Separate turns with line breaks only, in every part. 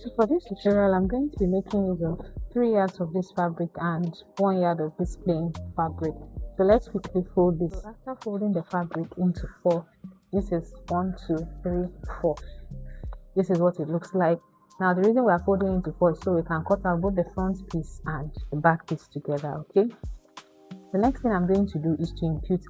So for this tutorial, I'm going to be making use of 3 yards of this fabric and 1 yard of this plain fabric. So let's quickly fold this. So after folding the fabric into 4, this is 1, 2, 3, 4. This is what it looks like. Now the reason we are folding into 4 is so we can cut out both the front piece and the back piece together, okay? The next thing I'm going to do is to impute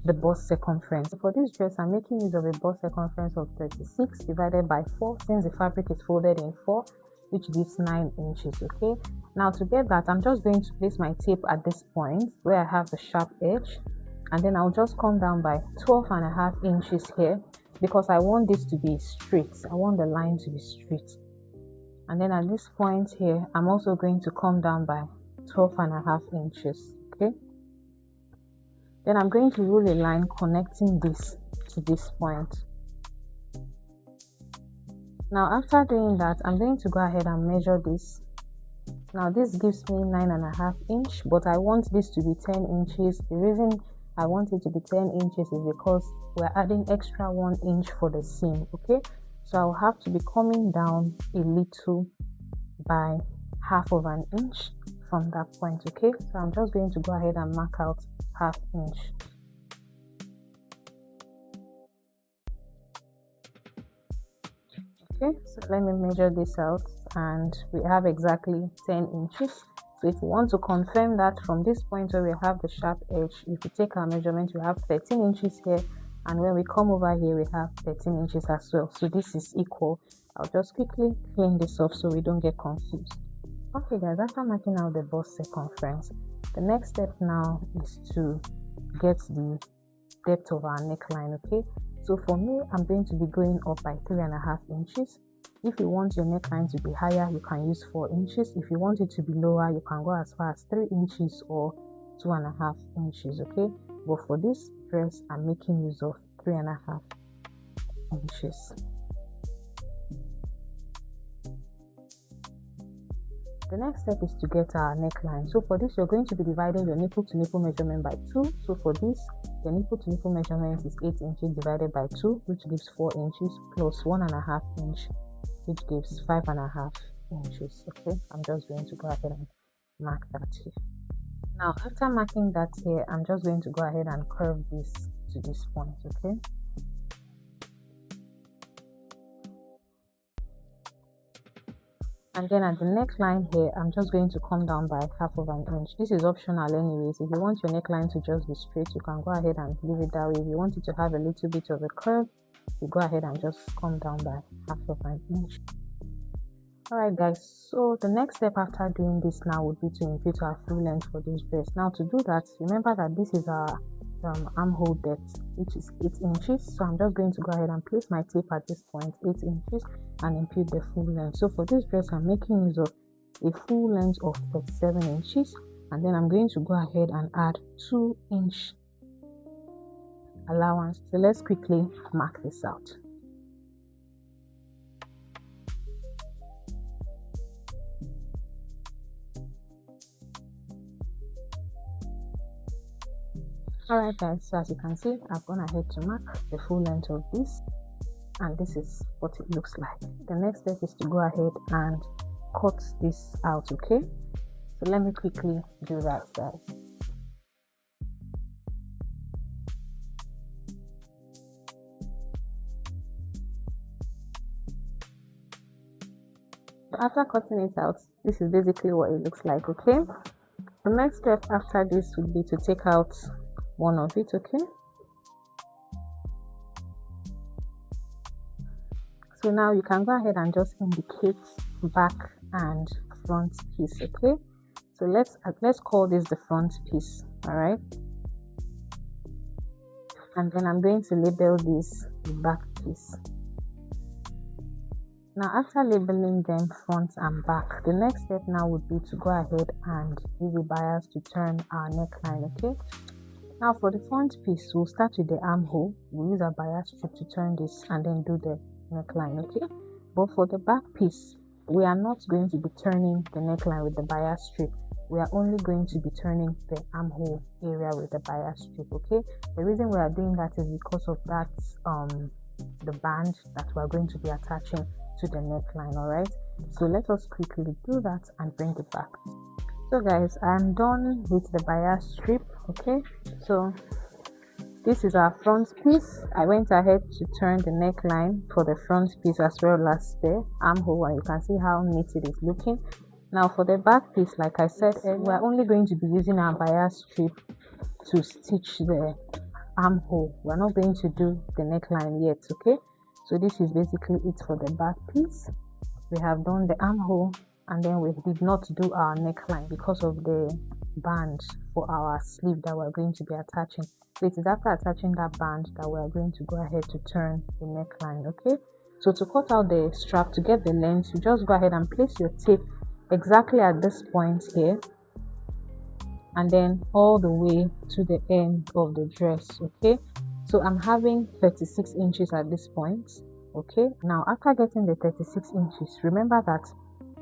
the bust circumference. So for this dress, I'm making use of a bust circumference of 36 divided by 4, since the fabric is folded in 4, which gives 9 inches, okay? Now to get that, I'm just going to place my tape at this point where I have the sharp edge, and then I'll just come down by 12.5 inches here, because I want this to be straight. I want the line to be straight. And then at this point here, I'm also going to come down by 12.5 inches, okay? Then I'm going to rule a line connecting this to this point. Now after doing that, I'm going to go ahead and measure this. Now this gives me 9.5 inch, but I want this to be 10 inches. The reason I want it to be 10 inches is because we're adding extra 1 inch for the seam, okay? So I'll have to be coming down a little by half of an inch from that point, okay? So I'm just going to go ahead and mark out half inch. Okay, so let me measure this out, and we have exactly 10 inches. So if you want to confirm that from this point where we have the sharp edge, if you take our measurement, we have 13 inches here, and when we come over here we have 13 inches as well. So this is equal. I'll just quickly clean this off so we don't get confused. Okay guys, after marking out the bust circumference, the next step now is to get the depth of our neckline, okay? So for me, I'm going to be going up by 3.5 inches. If you want your neckline to be higher, you can use 4 inches. If you want it to be lower, you can go as far as 3 inches or 2.5 inches, okay? But for this dress, I'm making use of 3.5 inches. The next step is to get our neckline. So for this, you're going to be dividing your nipple to nipple measurement by 2. So for this, the nipple to nipple measurement is 8 inches divided by 2, which gives 4 inches, plus 1.5 inch, which gives 5.5 inches. Okay, I'm just going to go ahead and mark that here. Now after marking that here, I'm just going to go ahead and curve this to this point, okay? And then at the neckline here, I'm just going to come down by half of an inch. This is optional anyways. If you want your neckline to just be straight, you can go ahead and leave it that way. If you want it to have a little bit of a curve, you go ahead and just come down by half of an inch. Alright guys, so the next step after doing this now would be to impute our full length for this dress. Now to do that, remember that this is our armhole depth, which is 8 inches. So I'm just going to go ahead and place my tape at this point, 8 inches, and impute the full length. So for this dress, I'm making use of a full length of 37 inches, and then I'm going to go ahead and add 2 inch allowance. So let's quickly mark this out. Alright guys, so as you can see, I've gone ahead to mark the full length of this, and this is what it looks like. The next step is to go ahead and cut this out, okay? So let me quickly do that, guys. So after cutting it out, this is basically what it looks like, okay? The next step after this would be to take out one of it, okay? So now you can go ahead and just indicate back and front piece, okay? So let's call this the front piece, all right? And then I'm going to label this the back piece. Now after labeling them front and back, the next step now would be to go ahead and use a bias to turn our neckline, okay? Now for the front piece, we'll start with the armhole. We'll use a bias strip to turn this and then do the neckline, okay? But for the back piece, we are not going to be turning the neckline with the bias strip. We are only going to be turning the armhole area with the bias strip, okay? The reason we are doing that is because of that the band that we are going to be attaching to the neckline, all right? So let us quickly do that and bring it back. So guys, I'm done with the bias strip. Okay, so this is our front piece. I went ahead to turn the neckline for the front piece as well as the armhole, and you can see how neat it is looking. Now for the back piece, like I said, we're only going to be using our bias strip to stitch the armhole. We're not going to do the neckline yet. Okay, so this is basically it for the back piece. We have done the armhole, and then we did not do our neckline because of the band for our sleeve that we're going to be attaching. So it is after attaching that band that we're going to go ahead to turn the neckline. Okay, so to cut out the strap, to get the length, you just go ahead and place your tape exactly at this point here, and then all the way to the end of the dress. Okay, so I'm having 36 inches at this point. Okay, now after getting the 36 inches, remember that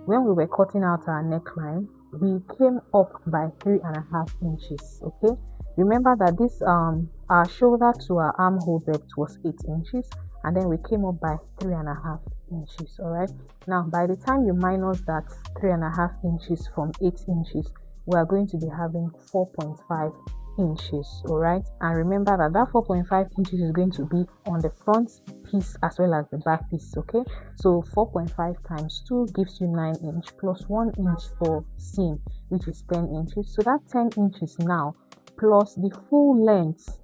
when we were cutting out our neckline, we came up by 3.5 inches. Okay, remember that this our shoulder to our armhole depth was 8 inches, and then we came up by 3.5 inches. All right, now by the time you minus that 3.5 inches from 8 inches, we are going to be having 4.5 inches. All right, and remember that that 4.5 inches is going to be on the front piece as well as the back piece. Okay, so 4.5 times 2 gives you 9 inch plus 1 inch for seam, which is 10 inches. So that 10 inches now plus the full length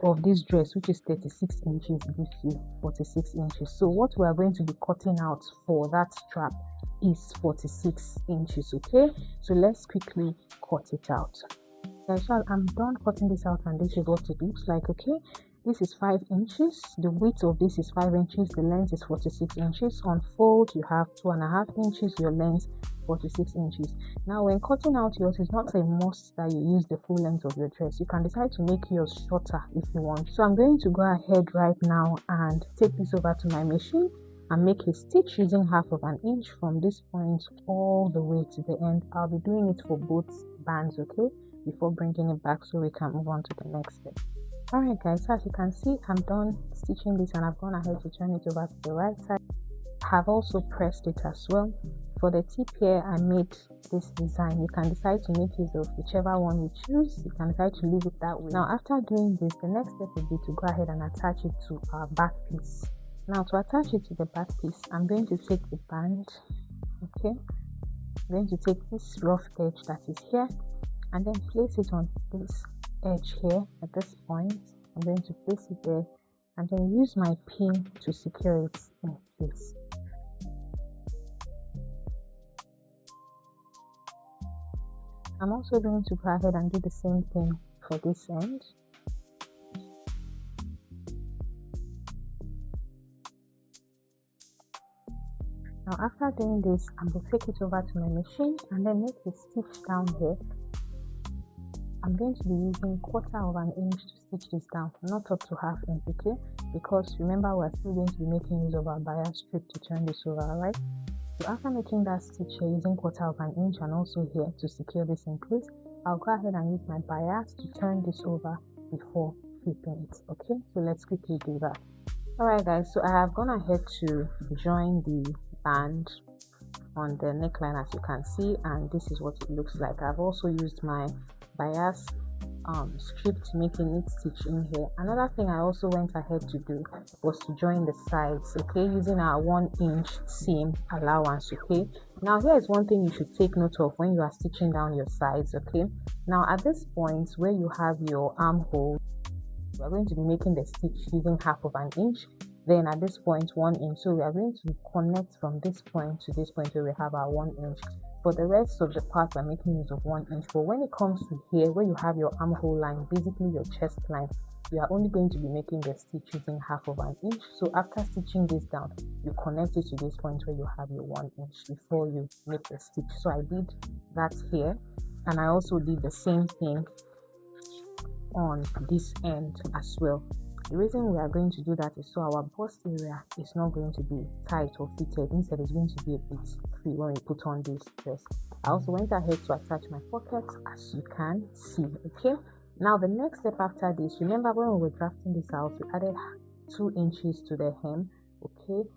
of this dress, which is 36 inches, gives you 46 inches. So what we are going to be cutting out for that strap is 46 inches. Okay, so let's quickly cut it out. So I'm done cutting this out, and this is what it looks like. Okay, this is 5 inches, the width of this is 5 inches, the length is 46 inches. On fold you have 2.5 inches, your length 46 inches. Now when cutting out yours, it's not a must that you use the full length of your dress. You can decide to make yours shorter if you want. So I'm going to go ahead right now and take this over to my machine and make a stitch using 1/2 inch from this point all the way to the end. I'll be doing it for both bands, okay, before bringing it back so we can move on to the next step. Alright guys, so as you can see, I'm done stitching this and I've gone ahead to turn it over to the right side. I have also pressed it as well. For the tip here, I made this design. You can decide to make use of whichever one you choose. You can decide to leave it that way. Now after doing this, the next step would be to go ahead and attach it to our back piece. Now to attach it to the back piece, I'm going to take the band. Okay, I'm going to take this rough edge that is here and then place it on this edge here at this point. I'm going to place it there and then use my pin to secure it in place. I'm also going to go ahead and do the same thing for this end. Now after doing this, I'm going to take it over to my machine and then make a stitch down here. I'm going to be using 1/4 inch to stitch this down, not up to 1/2 inch, okay? Because remember, we're still going to be making use of our bias strip to turn this over, alright? So after making that stitch here using 1/4 inch and also here to secure this in place, I'll go ahead and use my bias to turn this over before flipping it. Okay, so let's quickly do that. Alright guys, so I have gone ahead to join the band on the neckline as you can see, and this is what it looks like. I've also used my bias strip to make a neat stitch in here. Another thing I also went ahead to do was to join the sides, okay, using our 1 inch seam allowance. Okay, now here is one thing you should take note of when you are stitching down your sides. Okay, now at this point where you have your armhole, we are going to be making the stitch using 1/2 inch, then at this point 1 inch. So we are going to connect from this point to this point where we have our 1 inch. For the rest of the part, we're making use of 1 inch. But when it comes to here, where you have your armhole line, basically your chest line, you are only going to be making the stitch using 1/2 inch. So after stitching this down, you connect it to this point where you have your 1 inch before you make the stitch. So I did that here, and I also did the same thing on this end as well. The reason we are going to do that is so our bust area is not going to be tight or fitted. Instead, it's going to be a bit free when we put on this dress. I also went ahead to attach my pockets, as you can see. Okay, now the next step after this, remember when we were drafting this out, we added 2 inches to the hem. Okay,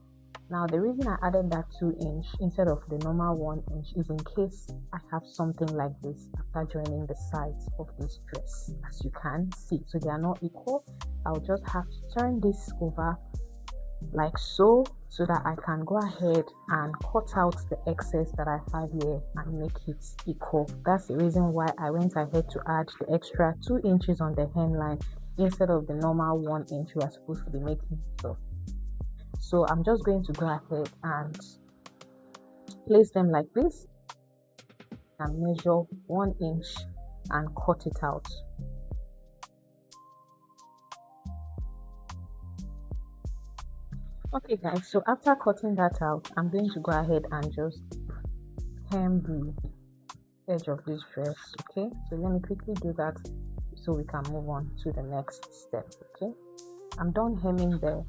Now the reason I added that 2" instead of the normal 1" is in case I have something like this after joining the sides of this dress. As you can see, so they are not equal. I'll just have to turn this over like so that I can go ahead and cut out the excess that I have here and make it equal. That's the reason why I went ahead to add the extra 2" on the hemline instead of the normal 1" we are supposed to be making. So I'm just going to go ahead and place them like this and measure 1" and cut it out. Okay guys, so after cutting that out, I'm going to go ahead and just hem the edge of this dress. Okay, so let me quickly do that so we can move on to the next step. Okay, I'm done hemming the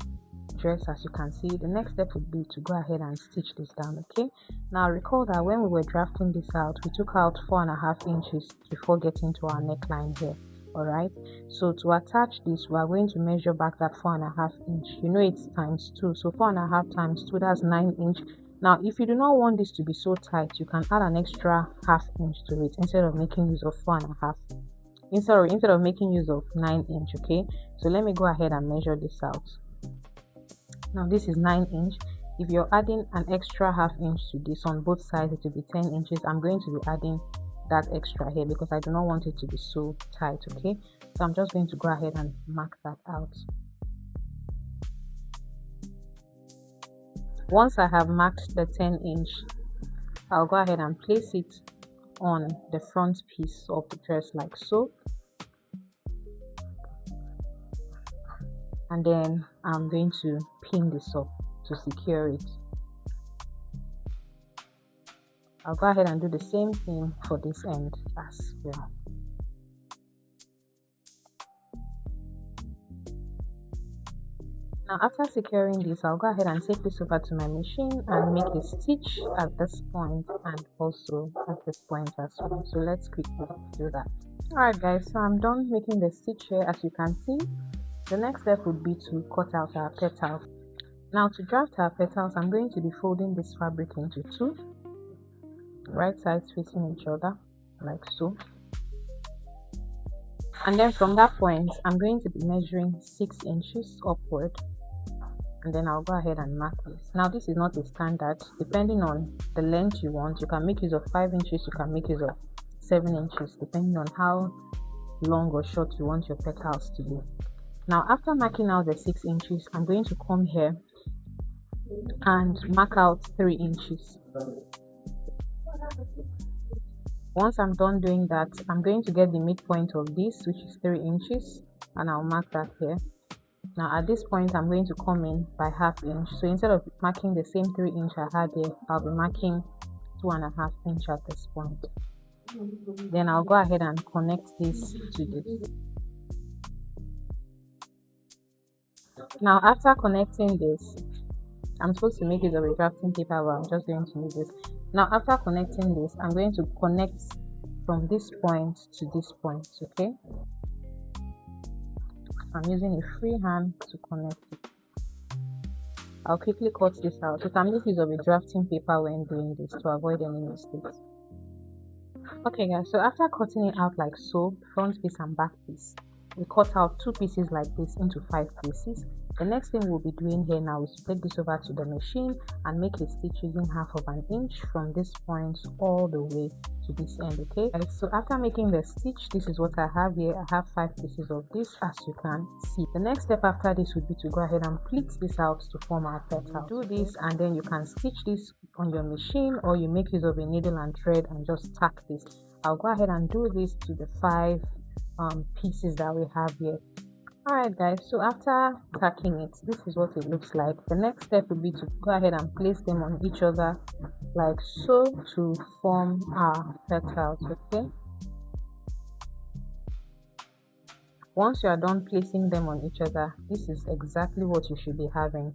dress. As you can see, the next step would be to go ahead and stitch this down. Okay, now recall that when we were drafting this out, we took out 4.5 inches before getting to our neckline here. All right, so to attach this, we are going to measure back that 4.5 inch. You know it's times 2, so 4.5 times 2, that's 9 inch. Now if you do not want this to be so tight, you can add an extra 1/2 inch to it instead of making use of 4.5, instead of making use of 9 inch. Okay, so let me go ahead and measure this out. Now this is 9 inch. If you're adding an extra 1/2 inch to this on both sides, it will be 10 inches. I'm going to be adding that extra here because I do not want it to be so tight. Okay, so I'm just going to go ahead and mark that out. Once I have marked the 10 inch, I'll go ahead and place it on the front piece of the dress like so, and then I'm going to pin this up to secure it. I'll go ahead and do the same thing for this end as well. Now after securing this, I'll go ahead and take this over to my machine and make a stitch at this point and also at this point as well. So let's quickly do that. Alright guys, so I'm done making the stitch here. As you can see, the next step would be to cut out our petals. Now to draft our petals, I'm going to be folding this fabric into 2, right sides facing each other like so, and then from that point I'm going to be measuring 6 inches upward, and then I'll go ahead and mark this. Now this is not a standard. Depending on the length you want, you can make use of 5 inches, you can make use of 7 inches, depending on how long or short you want your petals to be. Now after marking out the 6 inches, I'm going to come here and mark out 3 inches. Once I'm done doing that, I'm going to get the midpoint of this, which is 3 inches, and I'll mark that here. Now at this point, I'm going to come in by 1/2 inch. So instead of marking the same 3 inch I had here, I'll be marking 2.5 inch at this point. Then I'll go ahead and connect this to this. Now after connecting this, I'm supposed to make use of a drafting paper, but I'm just going to use this. Now after connecting this, I'm going to connect from this point to this point. Okay, I'm using a free hand to connect it. I'll quickly cut this out. You can make use of a drafting paper when doing this to avoid any mistakes. Okay guys, so after cutting it out like so, front piece and back piece, we cut out 2 pieces like this into 5 pieces. The next thing we'll be doing here now is to take this over to the machine and make a stitch using 1/2 inch from this point all the way to this end. Okay, so after making the stitch, this is what I have here. I have 5 pieces of this, as you can see. The next step after this would be to go ahead and pleat this out to form our petal. Do this and then you can stitch this on your machine, or you make use of a needle and thread and just tack this. I'll go ahead and do this to the 5 pieces that we have here. Alright guys, so after tacking it, this is what it looks like. The next step would be to go ahead and place them on each other like so to form our petals. Okay, once you are done placing them on each other, this is exactly what you should be having.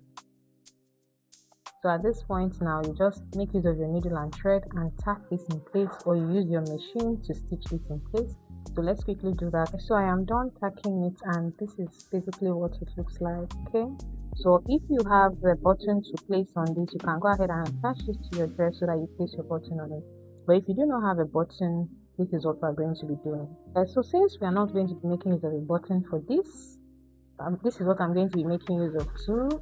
So at this point now, you just make use of your needle and thread and tack this in place, or you use your machine to stitch it in place. So let's quickly do that. So I am done tacking it, and this is basically what it looks like. Okay, so if you have a button to place on this, you can go ahead and attach it to your dress so that you place your button on it. But if you do not have a button, this is what we're going to be doing. So since we are not going to be making use of a button for this, this is what I'm going to be making use of to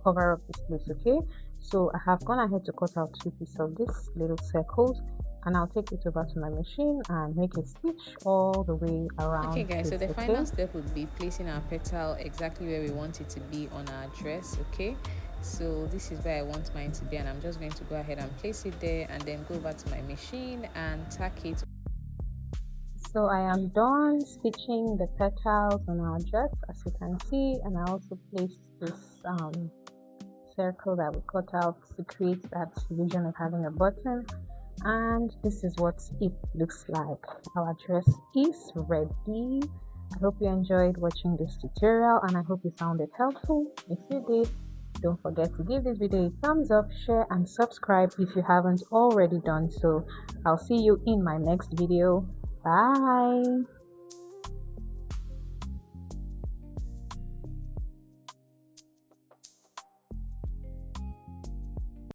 cover up this place. Okay, so I have gone ahead to cut out 2 pieces of this little circles, and I'll take it over to my machine and make a stitch all the way around.
Okay guys, so the
okay?
final step would be placing our petal exactly where we want it to be on our dress. Okay, so this is where I want mine to be, and I'm just going to go ahead and place it there and then go over to my machine and tack it.
So I am done stitching the petals on our dress, as you can see, and I also placed this circle that we cut out to create that illusion of having a button. And this is what it looks like. Our dress is ready. I hope you enjoyed watching this tutorial, and I hope you found it helpful. If you did, don't forget to give this video a thumbs up, share and subscribe if you haven't already done so. I'll see you in my next video. Bye.